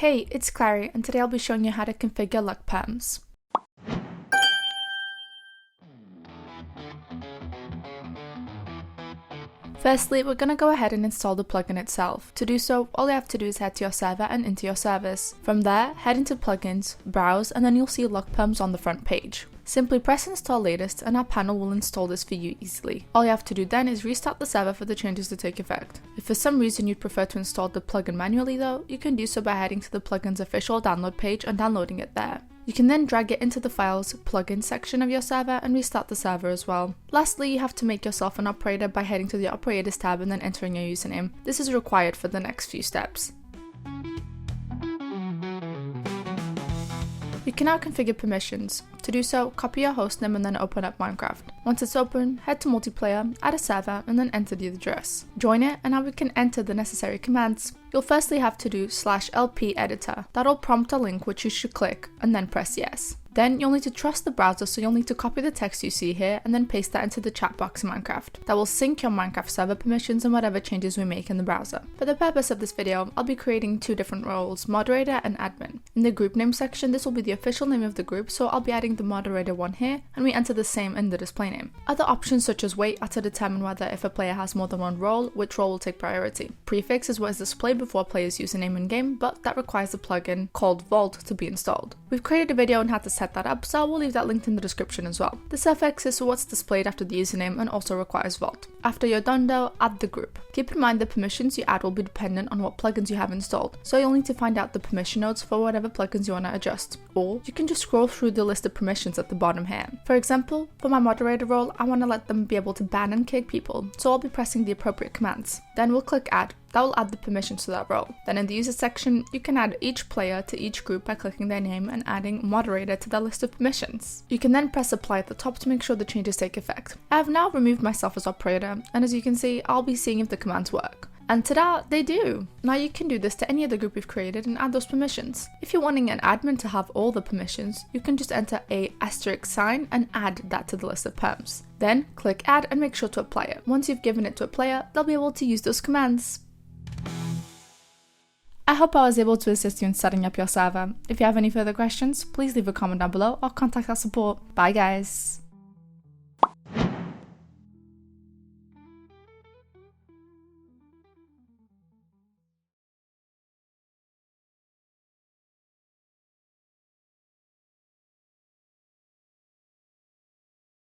Hey, it's Clary, and today I'll be showing you how to configure LuckPerms. Firstly, we're going to go ahead and install the plugin itself. To do so, all you have to do is head to your server and into your service. From there, head into plugins, browse, and then you'll see LuckPerms on the front page. Simply press install latest and our panel will install this for you easily. All you have to do then is restart the server for the changes to take effect. If for some reason you'd prefer to install the plugin manually though, you can do so by heading to the plugin's official download page and downloading it there. You can then drag it into the files plugin section of your server and restart the server as well. Lastly, you have to make yourself an operator by heading to the operators tab and then entering your username. This is required for the next few steps. You can now configure permissions. To do so, copy your hostname and then open up Minecraft. Once it's open, head to multiplayer, add a server, and then enter the address. Join it, and now we can enter the necessary commands. You'll firstly have to do /lp editor. That'll prompt a link which you should click, and then press yes. Then you'll need to trust the browser, so you'll need to copy the text you see here and then paste that into the chat box in Minecraft. That will sync your Minecraft server permissions and whatever changes we make in the browser. For the purpose of this video, I'll be creating two different roles, moderator and admin. In the group name section, this will be the official name of the group, so I'll be adding the moderator one here, and we enter the same in the display name. Other options such as wait are to determine whether if a player has more than one role, which role will take priority. Prefix is what is displayed before a player's username in game, but that requires a plugin called Vault to be installed. We've created a video on how to set that up, so I will leave that linked in the description as well. The suffix is what's displayed after the username and also requires Vault. After you're done though, add the group. Keep in mind the permissions you add will be dependent on what plugins you have installed, so you'll need to find out the permission nodes for whatever plugins you want to adjust. Or you can just scroll through the list of permissions at the bottom here. For example, for my moderator role, I want to let them be able to ban and kick people, so I'll be pressing the appropriate commands. Then we'll click add. That will add the permissions to that role. Then in the user section, you can add each player to each group by clicking their name and adding moderator to their list of permissions. You can then press apply at the top to make sure the changes take effect. I have now removed myself as operator, and as you can see, I'll be seeing if the commands work. And ta-da, they do! Now you can do this to any other group you've created and add those permissions. If you're wanting an admin to have all the permissions, you can just enter a asterisk sign and add that to the list of perms. Then click add and make sure to apply it. Once you've given it to a player, they'll be able to use those commands. I hope I was able to assist you in setting up your server. If you have any further questions, please leave a comment down below or contact our support. Bye guys!